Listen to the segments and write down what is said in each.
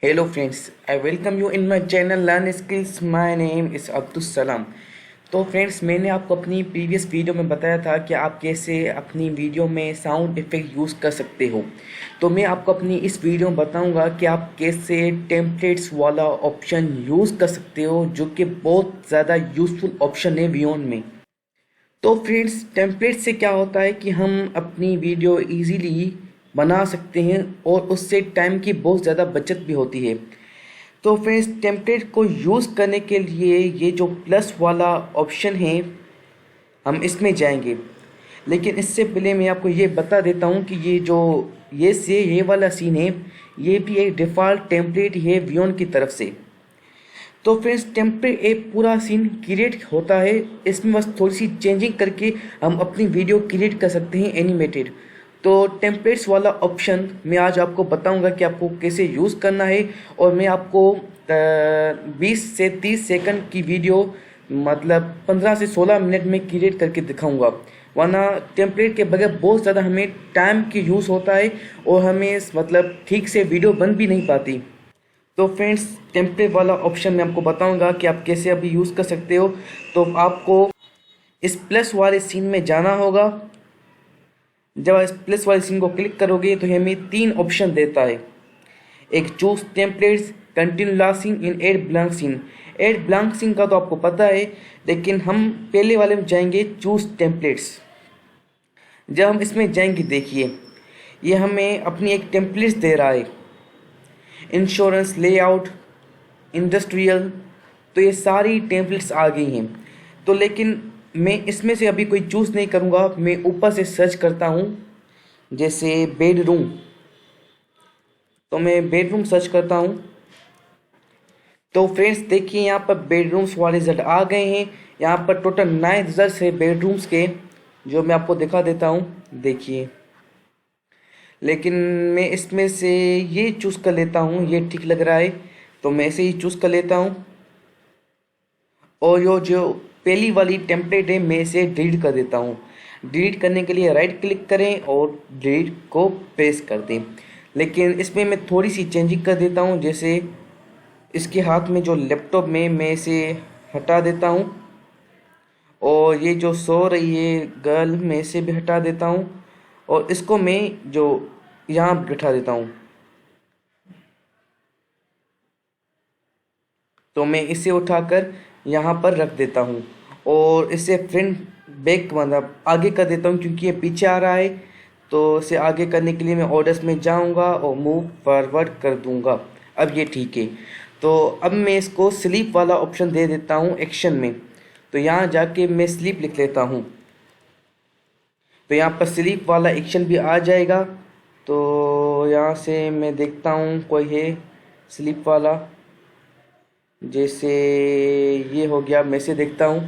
Hello friends, I welcome you in my channel Learn Skills. My name is Abdul Salam. तो friends, मैंने आपको अपनी previous video में बताया था कि आप कैसे अपनी वीडियो में साउंड इफ़ेक्ट यूज़ कर सकते हो। तो मैं आपको अपनी इस वीडियो में बताऊंगा कि आप कैसे टेम्पलेट्स वाला ऑप्शन यूज़ कर सकते हो, जो कि बहुत ज़्यादा यूज़फुल ऑप्शन है वियोन में। तो फ्रेंड्स, टेम्पलेट से क्या होता है कि हम अपनी वीडियो इजीली बना सकते हैं और उससे टाइम की बहुत ज़्यादा बचत भी होती है। तो फ्रेंड्स, टेम्पलेट को यूज़ करने के लिए ये जो प्लस वाला ऑप्शन है, हम इसमें जाएंगे। लेकिन इससे पहले मैं आपको ये बता देता हूँ कि ये वाला सीन है, ये भी एक डिफ़ॉल्ट टेम्पलेट है वियोन की तरफ से। तो फ्रेंड्स, टेम्पलेट एक पूरा सीन क्रिएट होता है, इसमें बस थोड़ी सी चेंजिंग करके हम अपनी वीडियो क्रिएट कर सकते हैं एनिमेटेड। तो टेम्पलेट्स वाला ऑप्शन मैं आज आपको बताऊंगा कि आपको कैसे यूज़ करना है, और मैं आपको 20 से 30 सेकंड की वीडियो मतलब 15 से 16 मिनट में क्रिएट करके दिखाऊंगा। वरना टेम्पलेट के बगैर बहुत ज़्यादा हमें टाइम की यूज़ होता है और हमें मतलब ठीक से वीडियो बन भी नहीं पाती। तो फ्रेंड्स, टेम्पलेट वाला ऑप्शन मैं आपको बताऊंगा कि आप कैसे अभी यूज़ कर सकते हो। तो आपको इस प्लस वाले सीन में जाना होगा। जब आप इस प्लस वाले सीन को क्लिक करोगे तो हमें 3 ऑप्शन देता है। एक choose templates, continue lasting in add blank scene. Add blank scene का तो आपको पता है, लेकिन हम पहले वाले में जाएंगे चूज टेम्पलेट्स। जब हम इसमें जाएंगे, देखिए ये हमें अपनी एक टेम्पलेट्स दे रहा है, इंश्योरेंस, लेआउट, इंडस्ट्रियल। तो ये सारी टेम्पलेट्स आ गई हैं। तो लेकिन मैं इसमें से अभी कोई चूज़ नहीं करूँगा, मैं ऊपर से सर्च करता हूँ। जैसे बेडरूम, तो मैं बेडरूम सर्च करता हूँ। तो फ्रेंड्स देखिए, यहाँ पर बेडरूम्स वाले रिजल्ट आ गए हैं। यहाँ पर टोटल 9 रिजल्ट है बेडरूम्स के, जो मैं आपको दिखा देता हूँ। देखिए, लेकिन मैं इसमें से ये चूज़ कर लेता हूँ, ये ठीक लग रहा है तो मैं इसे ही चूज़ कर लेता हूँ। और जो पहली वाली टेम्पलेट है, मैं इसे डिलीट कर देता हूँ। डिलीट करने के लिए राइट क्लिक करें और डिलीट को प्रेस कर दें। लेकिन इसमें मैं थोड़ी सी चेंजिंग कर देता हूँ। जैसे इसके हाथ में जो लैपटॉप में, मैं इसे हटा देता हूँ। और ये जो सो रही है गर्ल, मैं इसे भी हटा देता हूँ। और इसको मैं जो यहाँ बिठा देता हूँ। तो मैं इसे उठाकर यहाँ पर रख देता हूँ और इसे फ्रंट बैक मतलब आगे कर देता हूँ, क्योंकि ये पीछे आ रहा है। तो इसे आगे करने के लिए मैं ऑर्डर्स में जाऊँगा और मूव फॉरवर्ड कर दूँगा। अब ये ठीक है। तो अब मैं इसको स्लीप वाला ऑप्शन दे देता हूँ एक्शन में। तो यहाँ जाके मैं स्लीप लिख लेता हूँ। तो यहाँ पर स्लीप वाला एक्शन भी आ जाएगा। तो यहाँ से मैं देखता हूँ कोई है स्लीप वाला। जैसे ये हो गया, मैं से देखता हूँ।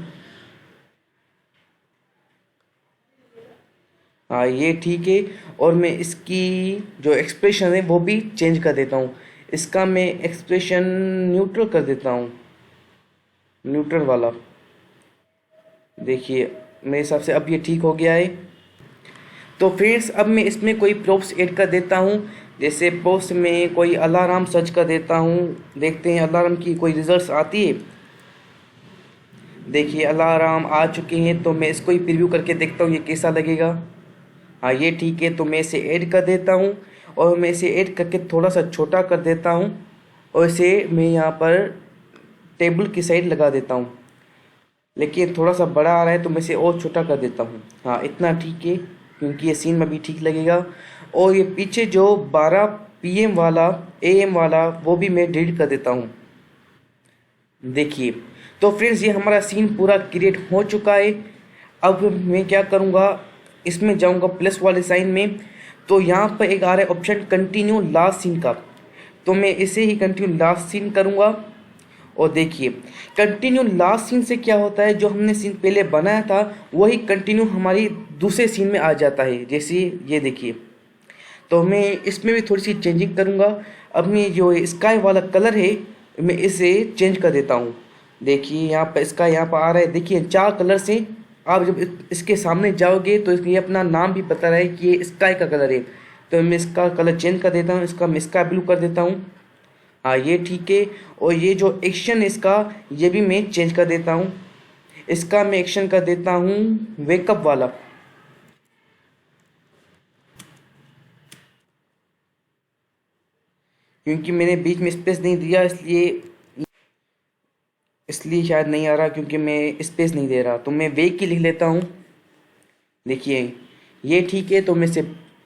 हाँ, ये ठीक है। और मैं इसकी जो एक्सप्रेशन है वो भी चेंज कर देता हूँ। इसका मैं एक्सप्रेशन न्यूट्रल कर देता हूँ, न्यूट्रल वाला। देखिए, मेरे हिसाब से अब ये ठीक हो गया है। तो फ्रेंड्स, अब मैं इसमें कोई प्रॉप्स ऐड कर देता हूँ। जैसे प्रॉप्स में कोई अलार्म सर्च कर देता हूँ। देखते हैं अलार्म की कोई रिजल्ट्स आती है। देखिए, अलार्म आ चुके हैं, तो मैं इसको ही प्रीव्यू करके देखता हूँ ये कैसा लगेगा। हाँ, ये ठीक है। तो मैं इसे ऐड कर देता हूँ और मैं इसे ऐड करके थोड़ा सा छोटा कर देता हूँ और इसे मैं यहाँ पर टेबल की साइड लगा देता हूँ। लेकिन थोड़ा सा बड़ा आ रहा है तो मैं इसे और छोटा कर देता हूँ। हाँ, इतना ठीक है, क्योंकि ये सीन में भी ठीक लगेगा। और ये पीछे जो 12 PM वाला, AM वाला, वो भी मैं डिलीट कर देता हूँ। देखिए, तो फ्रेंड्स, ये हमारा सीन पूरा क्रिएट हो चुका है। अब मैं क्या करूँगा, इसमें जाऊँगा प्लस वाले साइन में। तो यहाँ पर एक आ रहा है ऑप्शन कंटिन्यू लास्ट सीन का। तो मैं इसे ही कंटिन्यू लास्ट सीन करूँगा। और देखिए, कंटिन्यू लास्ट सीन से क्या होता है, जो हमने सीन पहले बनाया था वही कंटिन्यू हमारी दूसरे सीन में आ जाता है। जैसे ये देखिए, तो मैं इसमें भी थोड़ी सी चेंजिंग करूँगा। अब मैं जो स्काई वाला कलर है, मैं इसे चेंज कर देता हूँ। देखिए, यहाँ पर इसका यहाँ पर आ रहा है। देखिए, 4 कलर से आप जब इसके सामने जाओगे तो ये अपना नाम भी बता रहा है कि ये स्काई का कलर है। तो मैं इसका कलर चेंज कर देता हूँ, इसका मैं स्काई ब्लू कर देता हूँ। हाँ ये ठीक है। और ये जो एक्शन इसका, ये भी मैं चेंज कर देता हूँ। इसका मैं एक्शन कर देता हूँ वेकअप वाला। क्योंकि मैंने बीच में स्पेस नहीं दिया, इसलिए शायद नहीं आ रहा, क्योंकि मैं स्पेस नहीं दे रहा। तो मैं वेक की लिख लेता हूँ। देखिए ये ठीक है। तो मैं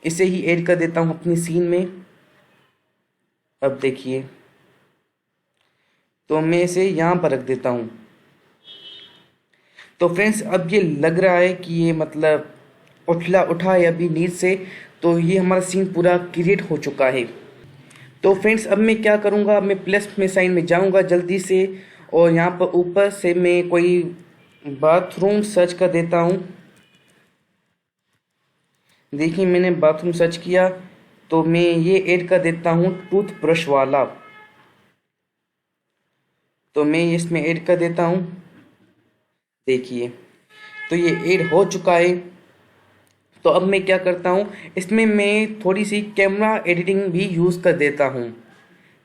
इसे ही ऐड कर देता हूँ अपनी सीन में। अब देखिए, तो मैं इसे यहाँ पर रख देता हूँ। तो फ्रेंड्स अब ये लग रहा है कि ये मतलब उठा है अभी नींद से। तो ये हमारा सीन पूरा क्रिएट हो चुका है। तो फ्रेंड्स अब मैं क्या करूँगा, अब मैं प्लस में साइन में जाऊँगा जल्दी से, और यहाँ पर ऊपर से मैं कोई बाथरूम सर्च कर देता हूँ। देखिए मैंने बाथरूम सर्च किया, तो मैं ये ऐड कर देता हूँ टूथब्रश वाला। तो मैं इसमें ऐड कर देता हूँ। देखिए तो ये ऐड हो चुका है। तो अब मैं क्या करता हूँ, इसमें मैं थोड़ी सी कैमरा एडिटिंग भी यूज़ कर देता हूँ।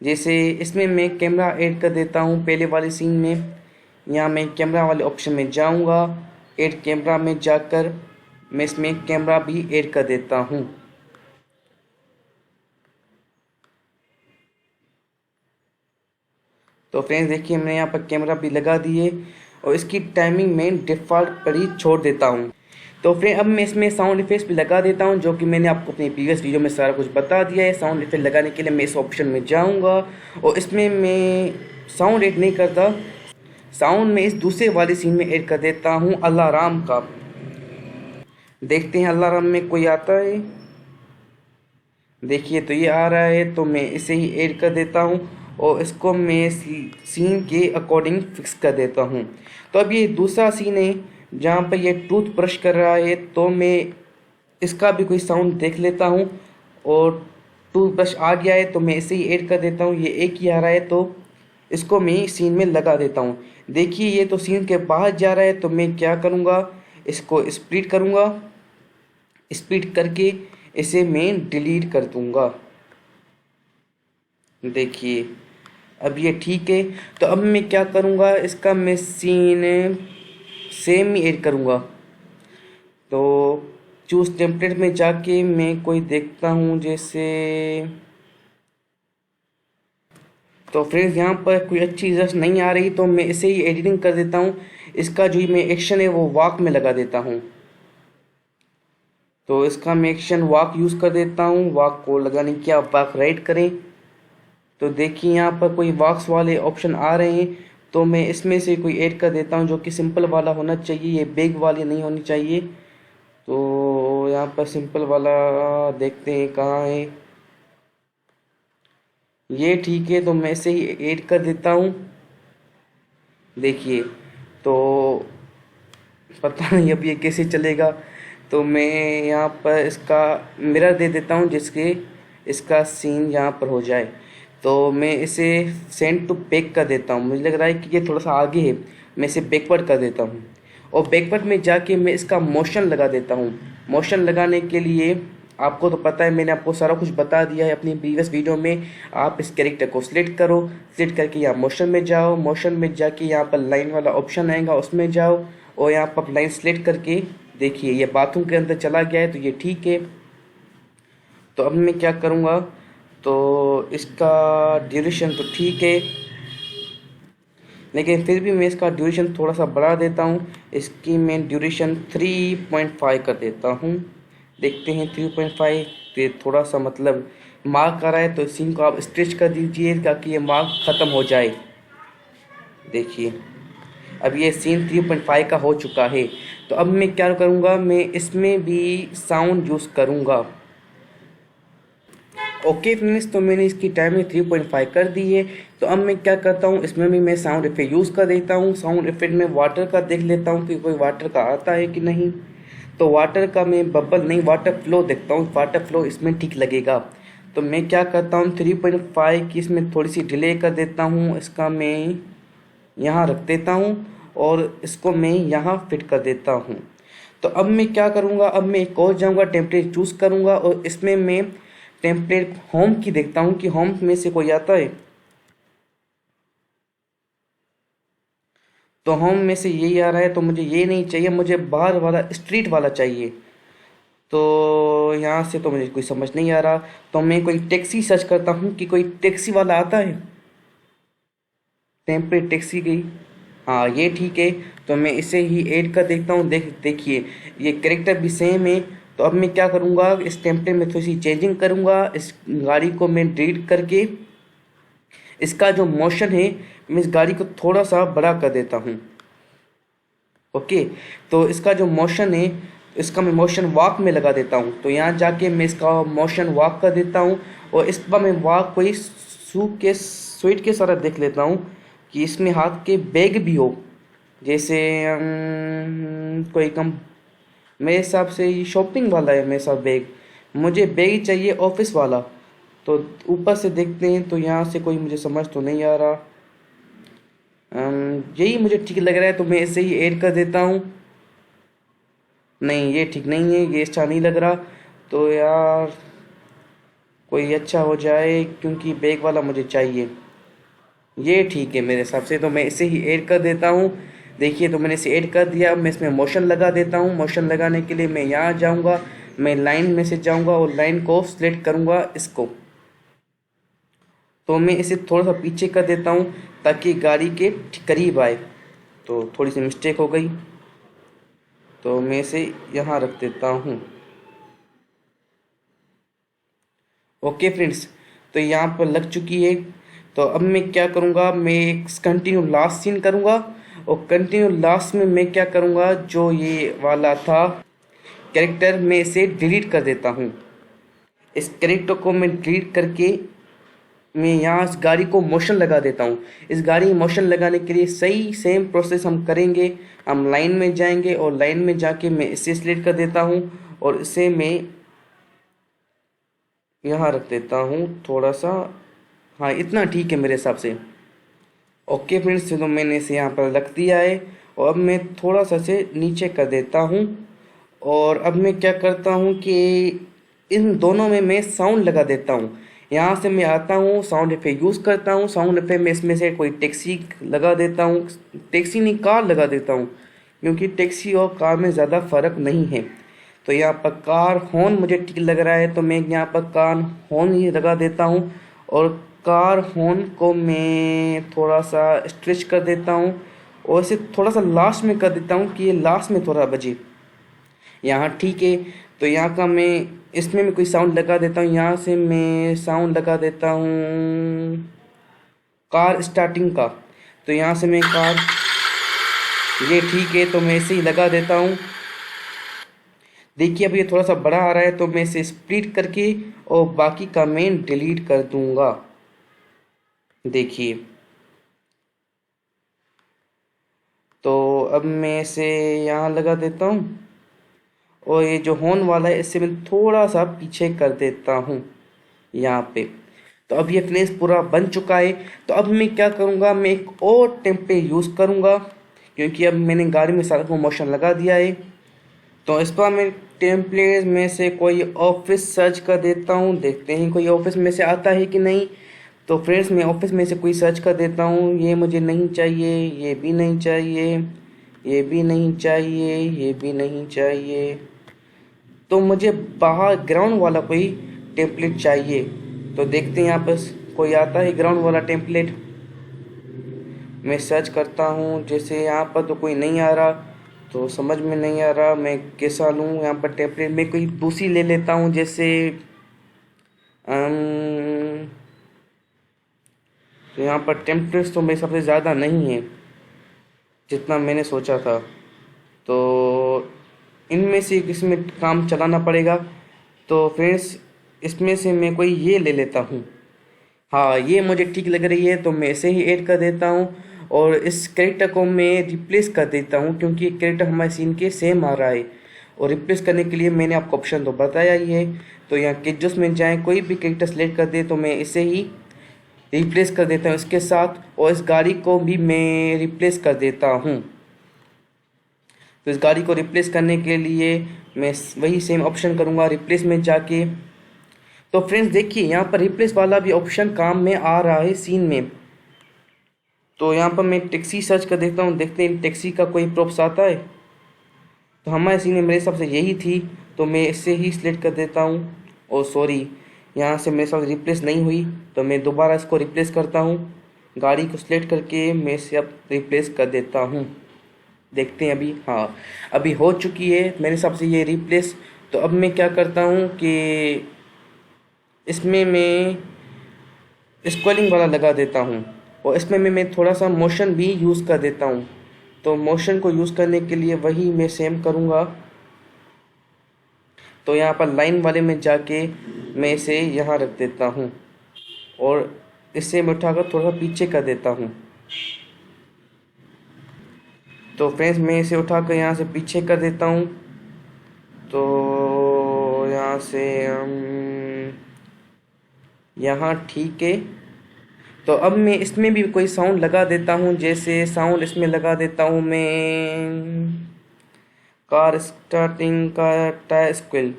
जैसे इसमें मैं कैमरा ऐड कर देता हूँ पहले वाले सीन में। यहाँ मैं कैमरा वाले ऑप्शन में जाऊँगा, ऐड कैमरा में जाकर मैं इसमें कैमरा भी ऐड कर देता हूँ। तो फ्रेंड्स देखिए मैंने यहाँ पर कैमरा भी लगा दिए, और इसकी टाइमिंग में डिफ़ॉल्ट पर ही छोड़ देता हूँ। तो फ्रेंड अब मैं इसमें साउंड इफेक्ट्स भी लगा देता हूँ, जो कि मैंने आपको अपनी प्रीवियस वीडियो में सारा कुछ बता दिया है। साउंड इफेक्ट लगाने के लिए मैं इस ऑप्शन में जाऊँगा, और इसमें मैं साउंड ऐड नहीं करता। साउंड में इस दूसरे वाले सीन में ऐड कर देता हूँ अलार्म का। देखते हैं अलार्म में कोई आता है। देखिए तो ये आ रहा है, तो मैं इसे ही ऐड कर देता हूँ, और इसको मैं सीन के अकॉर्डिंग फिक्स कर देता हूँ। तो अब ये दूसरा सीन है जहाँ पर ये टूथ ब्रश कर रहा है, तो मैं इसका भी कोई साउंड देख लेता हूँ। और टूथ ब्रश आ गया है, तो मैं इसे ही ऐड कर देता हूँ। ये एक ही आ रहा है, तो इसको मैं सीन में लगा देता हूँ। देखिए ये तो सीन के बाहर जा रहा है, तो मैं क्या करूँगा, इसको स्प्लिट करूँगा। स्प्लिट करके इसे मैं डिलीट कर दूँगा। देखिए अब ये ठीक है। तो अब मैं क्या करूँगा, इसका मैं सीन सेम ही ऐड करूँगा। तो चूज टेम्पलेट में जाके मैं कोई देखता हूँ, जैसे तो फ्रेंड्स यहाँ पर कोई अच्छी रिजल्ट नहीं आ रही, तो मैं इसे ही एडिटिंग कर देता हूँ। इसका जो मैं एक्शन है वो वॉक में लगा देता हूँ। तो इसका मैं एक्शन वॉक यूज़ कर देता हूँ। वॉक को लगाने की आप वॉक राइट करें, तो देखिए यहाँ पर कोई वॉक्स वाले ऑप्शन आ रहे हैं, तो मैं इसमें से कोई ऐड कर देता हूँ, जो कि सिंपल वाला होना चाहिए, ये बैग वाली नहीं होनी चाहिए। तो यहाँ पर सिंपल वाला देखते हैं कहाँ है। ये ठीक है, तो मैं इसे ही ऐड कर देता हूँ। देखिए तो पता नहीं अब ये कैसे चलेगा। तो मैं यहाँ पर इसका मिरर दे देता हूँ, जिसके इसका सीन यहाँ पर हो जाए। तो मैं इसे सेंड टू बैक कर देता हूँ। मुझे लग रहा है कि ये थोड़ा सा आगे है, मैं इसे बैकवर्ड कर देता हूँ। और बैकवर्ड में जाके मैं इसका मोशन लगा देता हूँ। मोशन लगाने के लिए आपको तो पता है, मैंने आपको सारा कुछ बता दिया है अपनी प्रीवियस वीडियो में। आप इस कैरेक्टर को सिलेक्ट करो, सिलेक्ट करके यहाँ मोशन में जाओ। मोशन में जाके यहाँ पर लाइन वाला ऑप्शन आएगा, उसमें जाओ, और यहाँ पर लाइन सिलेक्ट करके देखिए ये बाथरूम के अंदर चला गया है, तो ये ठीक है। तो अब मैं क्या करूँगा, तो इसका ड्यूरेशन तो ठीक है, लेकिन फिर भी मैं इसका ड्यूरेशन थोड़ा सा बढ़ा देता हूँ। इसकी मैं ड्यूरेशन 3.5 कर देता हूँ। देखते हैं 3.5 ये थोड़ा सा मतलब मार्क आ रहा है, तो इस सीन को आप स्ट्रेच कर दीजिए ताकि ये मार्क ख़त्म हो जाए। देखिए अब ये सीन 3.5 का हो चुका है। तो अब मैं क्या करूँगा, मैं इसमें भी साउंड यूज़ करूँगा। ओके फ्रेंड्स, तो मैंने इसकी टाइमिंग 3.5 कर दी है। तो अब मैं क्या करता हूँ, इसमें भी मैं साउंड इफेक्ट यूज़ कर देता हूँ। साउंड इफेक्ट में वाटर का देख लेता हूँ कि कोई वाटर का आता है कि नहीं। तो वाटर का मैं बबल नहीं, वाटर फ्लो देखता हूँ, वाटर फ्लो इसमें ठीक लगेगा। तो मैं क्या करता हूँ, 3.5 की इसमें थोड़ी सी डिले कर देता हूँ। इसका मैं यहाँ रख देता हूँ, और इसको मैं यहाँ फिट कर देता हूँ। तो अब मैं क्या करूँगा, अब मैं एक और जाऊँगा, टेम्पलेट चूज़ करूँगा, और इसमें मैं टेम्पलेट होम की देखता हूँ कि होम में से कोई आता है। तो होम में से यही आ रहा है, तो मुझे ये नहीं चाहिए, मुझे बाहर वाला स्ट्रीट वाला चाहिए। तो यहाँ से तो मुझे कोई समझ नहीं आ रहा, तो मैं कोई टैक्सी सर्च करता हूँ कि कोई टैक्सी वाला आता है। टेम्पलेट टैक्सी गई, हाँ ये ठीक है। तो मैं इसे ही ऐड कर देखता हूँ। देखिए ये कैरेक्टर भी सेम है। तो अब मैं क्या करूँगा, इस टेम्पलेट में थोड़ी सी चेंजिंग करूँगा। इस गाड़ी को मैं डिलीट करके इसका जो मोशन है, मैं इस गाड़ी को थोड़ा सा बड़ा कर देता हूँ। ओके, तो इसका जो मोशन है, इसका मैं मोशन वॉक में लगा देता हूँ। तो यहाँ जाके मैं इसका मोशन वॉक कर देता हूँ, और इस पर मैं वॉक कोई सूट के स्वीट के सारा देख लेता हूँ कि इसमें हाथ के बैग भी हो। जैसे कोई कम, मेरे हिसाब से ये शॉपिंग वाला है मेरे साथ बैग, मुझे बैग ही चाहिए ऑफिस वाला। तो ऊपर से देखते हैं, तो यहाँ से कोई मुझे समझ तो नहीं आ रहा। यही मुझे ठीक लग रहा है, तो मैं इसे ही ऐड कर देता हूँ। नहीं ये ठीक नहीं है, ये अच्छा नहीं लग रहा। तो यार कोई अच्छा हो जाए, क्योंकि बैग वाला मुझे चाहिए। ये ठीक है मेरे हिसाब से, तो मैं इसे ही ऐड कर देता हूँ। देखिए तो मैंने इसे ऐड कर दिया। अब मैं इसमें मोशन लगा देता हूँ। मोशन लगाने के लिए मैं यहाँ जाऊँगा, मैं लाइन में से जाऊँगा और लाइन को सिलेक्ट करूँगा इसको। तो मैं इसे थोड़ा सा पीछे कर देता हूँ ताकि गाड़ी के करीब आए। तो थोड़ी सी मिस्टेक हो गई, तो मैं इसे यहाँ रख देता हूँ। ओके फ्रेंड्स, तो यहाँ पर लग चुकी है। तो अब मैं क्या करूँगा, मैं एक कंटिन्यू लास्ट सीन करूँगा, और कंटिन्यू लास्ट में मैं क्या करूँगा, जो ये वाला था कैरेक्टर, मैं इसे डिलीट कर देता हूँ। इस कैरेक्टर को मैं डिलीट करके मैं यहाँ इस गाड़ी को मोशन लगा देता हूँ। इस गाड़ी में मोशन लगाने के लिए सही सेम प्रोसेस हम करेंगे। हम लाइन में जाएंगे, और लाइन में जाके मैं इसे सिलेक्ट कर देता हूँ, और इसे मैं यहाँ रख देता हूँ थोड़ा सा। हाँ इतना ठीक है मेरे हिसाब से। ओके फ्रेंड्स, तो मैंने इसे यहाँ पर रख दिया है, और अब मैं थोड़ा सा इसे नीचे कर देता हूँ। और अब मैं क्या करता हूँ कि इन दोनों में मैं साउंड लगा देता हूँ। यहाँ से मैं आता हूँ, साउंड इफेक्ट यूज़ करता हूँ। साउंड इफेक्ट में इसमें से कोई टैक्सी लगा देता हूँ, टैक्सी नहीं कार लगा देता हूँ, क्योंकि टैक्सी और कार में ज़्यादा फ़र्क नहीं है। तो यहाँ पर कार हॉर्न मुझे ठीक लग रहा है, तो मैं यहाँ पर कार हॉर्न ही लगा देता हूँ। और कार हॉर्न को मैं थोड़ा सा स्ट्रेच कर देता हूँ, और इसे थोड़ा सा लास्ट में कर देता हूँ कि ये लास्ट में थोड़ा बजे। यहाँ ठीक है, तो यहाँ का मैं इसमें मैं कोई साउंड लगा देता हूँ। यहाँ से मैं साउंड लगा देता हूँ कार स्टार्टिंग का। तो यहाँ से मैं कार, ये ठीक है, तो मैं इसे ही लगा देता हूँ। देखिए अब ये थोड़ा सा बड़ा आ रहा है, तो मैं इसे स्प्लिट करके और बाकी का मैं डिलीट कर दूंगा। देखिए, तो अब मैं इसे यहाँ लगा देता हूँ, और ये जो हॉर्न वाला है इसे मैं थोड़ा सा पीछे कर देता हूँ यहाँ पे। तो अब ये फ्रेंड्स पूरा बन चुका है। तो अब मैं क्या करूँगा, मैं एक और टेम्पलेट यूज़ करूँगा, क्योंकि अब मैंने गाड़ी में सारा को मोशन लगा दिया है। तो इस पर मैं टेम्पलेट में से कोई ऑफिस सर्च कर देता हूँ। देखते हैं कोई ऑफिस में से आता है कि नहीं। तो फ्रेंड्स मैं ऑफिस में से कोई सर्च कर देता हूँ। ये मुझे नहीं चाहिए, ये भी नहीं चाहिए, ये भी नहीं चाहिए, ये भी नहीं चाहिए। तो मुझे बाहर ग्राउंड वाला कोई टेम्पलेट चाहिए। तो देखते हैं यहाँ पर कोई आता है ग्राउंड वाला टेम्पलेट। मैं सर्च करता हूँ, जैसे यहाँ पर तो कोई नहीं आ रहा, तो समझ में नहीं आ रहा मैं कैसा लूँ यहाँ पर टेम्पलेट। मैं कोई दूसरी ले लेता हूँ, जैसे तो यहाँ पर टेम्पलेट्स तो मेरे सबसे ज़्यादा नहीं है जितना मैंने सोचा था। तो इनमें से इसमें काम चलाना पड़ेगा। तो फ्रेंड्स इसमें से मैं कोई ये ले लेता हूँ। हाँ ये मुझे ठीक लग रही है, तो मैं इसे ही ऐड कर देता हूँ, और इस कैरेक्टर को मैं रिप्लेस कर देता हूँ, क्योंकि कैरेक्टर हमारे सीन के सेम आ रहा है। और रिप्लेस करने के लिए मैंने आपको ऑप्शन तो बताया ही है। तो यहाँ किड्स में जाएँ, कोई भी कैरेक्टर सेलेक्ट कर दे, तो मैं इसे ही रिप्लेस कर देता हूँ इसके साथ, और इस गाड़ी को भी मैं रिप्लेस कर देता हूँ। तो इस गाड़ी को रिप्लेस करने के लिए मैं वही सेम ऑप्शन करूँगा, रिप्लेस में जाके। तो फ्रेंड्स देखिए यहाँ पर रिप्लेस वाला भी ऑप्शन काम में आ रहा है सीन में। तो यहाँ पर मैं टैक्सी सर्च कर देखता हूँ, देखते हैं टैक्सी का कोई प्रॉप्स आता है। तो हमारे सीन में मेरे हिसाब से यही थी, तो मैं इससे ही सिलेक्ट कर देता हूँ। और सॉरी, यहाँ से मेरे साथ रिप्लेस नहीं हुई, तो मैं दोबारा इसको रिप्लेस करता हूँ। गाड़ी को सिलेक्ट करके मैं इसे अब रिप्लेस कर देता हूँ। देखते हैं अभी, हाँ अभी हो चुकी है मेरे हिसाब से ये रिप्लेस। तो अब मैं क्या करता हूँ कि इसमें मैं स्क्रोलिंग वाला लगा देता हूँ, और इसमें मैं थोड़ा सा मोशन भी यूज़ कर देता हूँ। तो मोशन को यूज़ करने के लिए वही मैं सेम करूँगा। तो यहाँ पर लाइन वाले में जाके मैं इसे यहाँ रख देता हूँ, और इसे मैं उठाकर थोड़ा सा पीछे कर देता हूँ। तो फ्रेंड्स मैं इसे उठाकर यहाँ से पीछे कर देता हूँ। तो यहाँ से यहाँ ठीक है। तो अब मैं इसमें भी कोई साउंड लगा देता हूँ, जैसे साउंड इसमें लगा देता हूँ मैं कार स्टार्टिंग का टायर स्क्विल।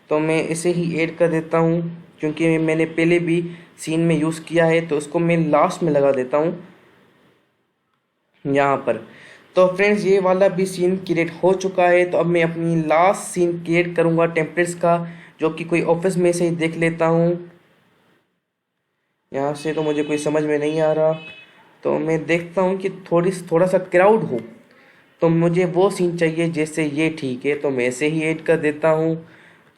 तो मैं इसे ही ऐड कर देता हूँ, क्योंकि मैंने पहले भी सीन में यूज़ किया है, तो उसको मैं लास्ट में लगा देता हूँ यहाँ पर। तो फ्रेंड्स ये वाला भी सीन क्रिएट हो चुका है। तो अब मैं अपनी लास्ट सीन क्रिएट करूँगा टेम्पलेट्स का, जो कि कोई ऑफिस में से ही देख लेता हूँ। यहाँ से तो मुझे कोई समझ में नहीं आ रहा, तो मैं देखता हूँ कि थोड़ा सा क्राउड हो। तो मुझे वो सीन चाहिए, जैसे ये ठीक है, तो मैं ऐसे ही ऐड कर देता हूँ।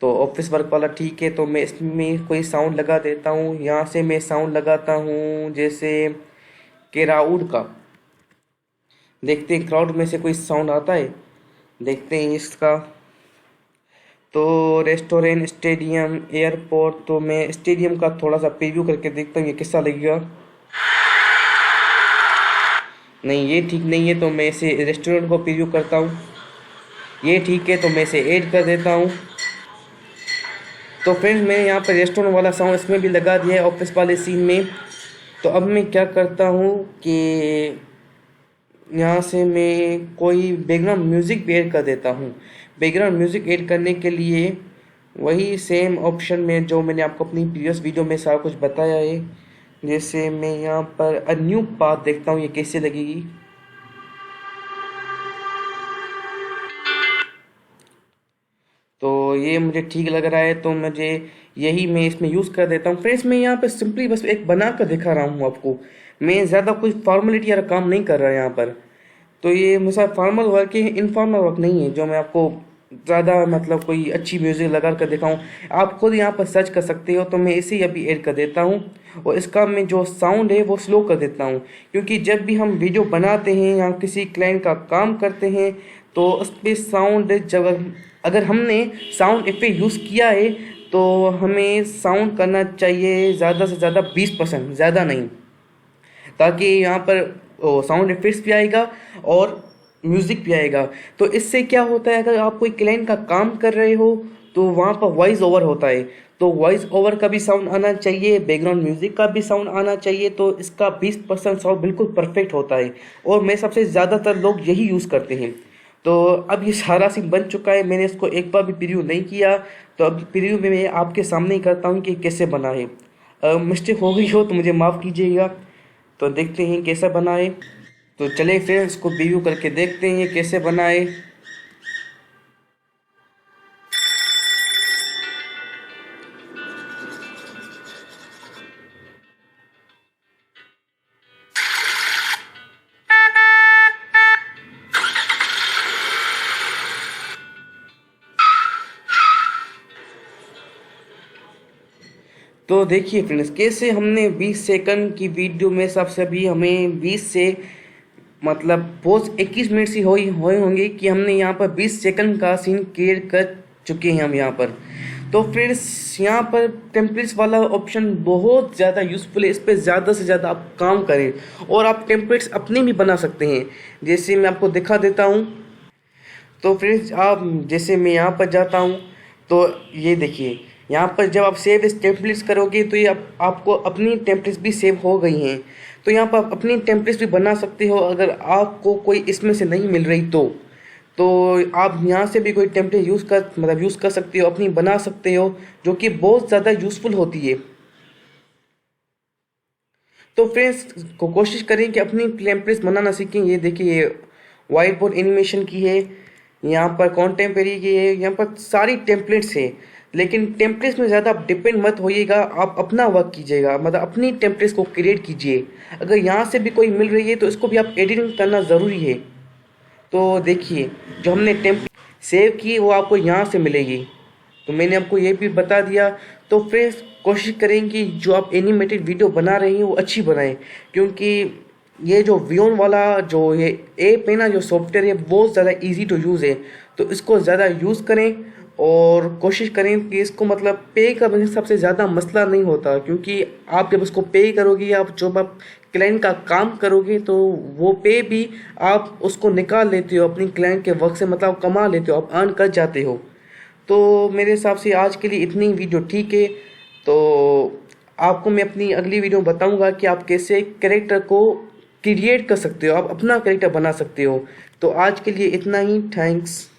तो ऑफिस वर्क वाला ठीक है, तो मैं इसमें कोई साउंड लगा देता हूँ। यहाँ से मैं साउंड लगाता हूँ जैसे क्राउड का। देखते हैं क्राउड में से कोई साउंड आता है, देखते हैं इसका। तो रेस्टोरेंट, स्टेडियम, एयरपोर्ट, तो मैं स्टेडियम का थोड़ा सा प्रीव्यू करके देखता हूँ ये कैसा लगेगा। नहीं ये ठीक नहीं है, तो मैं इसे रेस्टोरेंट को प्रीव्यू करता हूँ। ये ठीक है, तो मैं इसे ऐड कर देता हूँ। तो फ्रेंड्स मैं यहाँ पर रेस्टोरेंट वाला साउंड इसमें भी लगा दिया है ऑफिस वाले सीन में। तो अब मैं क्या करता हूँ कि यहाँ से मैं कोई बैकग्राउंड म्यूज़िक भी ऐड कर देता हूँ। बैकग्राउंड म्यूज़िक ऐड करने के लिए वही सेम ऑप्शन में जो मैंने आपको अपनी प्रीवियस वीडियो में सारा कुछ बताया है। जैसे मैं यहाँ पर अ न्यू पाथ देखता हूँ ये कैसे लगेगी। तो ये मुझे ठीक लग रहा है, तो मुझे यही मैं इसमें यूज़ कर देता हूँ। फ्रेंड्स मैं यहाँ पर सिंपली बस एक बना कर दिखा रहा हूँ आपको, मैं ज़्यादा कुछ फॉर्मेलिटी या काम नहीं कर रहा यहाँ पर। तो ये मेरा फॉर्मल वर्क है, इनफॉर्मल वर्क नहीं है जो मैं आपको ज़्यादा मतलब कोई अच्छी म्यूज़िक लगा कर दिखाऊँ। आप खुद यहाँ पर सर्च कर सकते हो। तो मैं इसे ही अभी ऐड कर देता हूँ, और इसका मैं जो साउंड है वो स्लो कर देता हूँ, क्योंकि जब भी हम वीडियो बनाते हैं या किसी क्लाइंट का काम करते हैं तो उस पर साउंड जब अगर हमने साउंड इफेक्ट यूज़ किया है तो हमें साउंड करना चाहिए ज़्यादा से ज़्यादा 20%, ज़्यादा नहीं, ताकि यहाँ पर साउंड इफेक्ट्स भी आएगा और म्यूज़िक भी आएगा। तो इससे क्या होता है, अगर आप कोई क्लाइंट का काम कर रहे हो तो वहाँ पर वॉइस ओवर होता है, तो वॉइस ओवर का भी साउंड आना चाहिए, बैकग्राउंड म्यूज़िक का भी साउंड आना चाहिए। तो इसका 20% साउंड बिल्कुल परफेक्ट होता है, और मैं सबसे ज़्यादातर लोग यही यूज़ करते हैं। तो अब ये सारा सीन बन चुका है, मैंने इसको एक बार भी प्रीव्यू नहीं किया, तो अब प्रीव्यू में मैं आपके सामने ही करता हूँ कि कैसे बना है। मिस्टेक हो गई हो तो मुझे माफ़ कीजिएगा। तो देखते हैं कैसा बना है। तो चले फिर इसको प्रीव्यू करके देखते हैं ये कैसे बना है। तो देखिए फ्रेंड्स कैसे हमने 20 सेकंड की वीडियो में सबसे भी हमें 20 से मतलब बहुत 21 मिनट से हुए होंगे कि हमने यहाँ पर 20 सेकंड का सीन क्रिएट कर चुके हैं हम यहाँ पर। तो फ्रेंड्स यहाँ पर टेम्पलेट्स वाला ऑप्शन बहुत ज़्यादा यूज़फुल है, इस पर ज़्यादा से ज़्यादा आप काम करें, और आप टेम्पलेट्स अपने भी बना सकते हैं। जैसे मैं आपको दिखा देता हूँ। तो फ्रेंड्स आप जैसे मैं यहाँ पर जाता हूँ, तो ये देखिए यहाँ पर जब आप सेव इस टेम्पलेट्स करोगे तो ये आपको अपनी टेम्पलेट्स भी सेव हो गई हैं। तो यहाँ पर आप अपनी टेम्पलेट्स भी बना सकते हो, अगर आपको कोई इसमें से नहीं मिल रही तो आप यहाँ से भी कोई टेम्पलेट यूज़ कर सकते हो, अपनी बना सकते हो, जो कि बहुत ज़्यादा यूज़फुल होती है। तो फ्रेंड्स को कोशिश करें कि अपनी टेम्पलेट्स बनाना सीखें। ये देखिए, ये वाइट बोर्ड एनिमेशन की है, यहाँ पर कॉन्टेम्परेरी की है, यहाँ पर सारी टेम्पलेट्स है। लेकिन टेम्पलेट्स में ज़्यादा आप डिपेंड मत होइएगा, आप अपना वर्क कीजिएगा, मतलब अपनी टेम्पलेट्स को क्रिएट कीजिए। अगर यहाँ से भी कोई मिल रही है तो इसको भी आप एडिटिंग करना ज़रूरी है। तो देखिए, जो हमने टेम्पलेट सेव की वो आपको यहाँ से मिलेगी, तो मैंने आपको ये भी बता दिया। तो फ्रेंड्स कोशिश करें कि जो आप एनिमेटेड वीडियो बना रहे हैं वो अच्छी बनाएं, क्योंकि ये जो वियोन वाला जो ये ऐप है ना, जो सॉफ्टवेयर है, बहुत ज़्यादा इजी टू यूज़ है। तो इसको ज़्यादा यूज़ करें और कोशिश करें कि इसको मतलब पे करने सबसे ज़्यादा मसला नहीं होता, क्योंकि आप जब उसको पे करोगे या जब आप क्लाइंट का काम करोगे तो वो पे भी आप उसको निकाल लेते हो अपनी क्लाइंट के वर्क से, मतलब कमा लेते हो, आप अर्न कर जाते हो। तो मेरे हिसाब से आज के लिए इतनी वीडियो ठीक है। तो आपको मैं अपनी अगली वीडियो में बताऊंगा कि आप कैसे कैरेक्टर को क्रिएट कर सकते हो, आप अपना कैरेक्टर बना सकते हो। तो आज के लिए इतना ही, थैंक्स।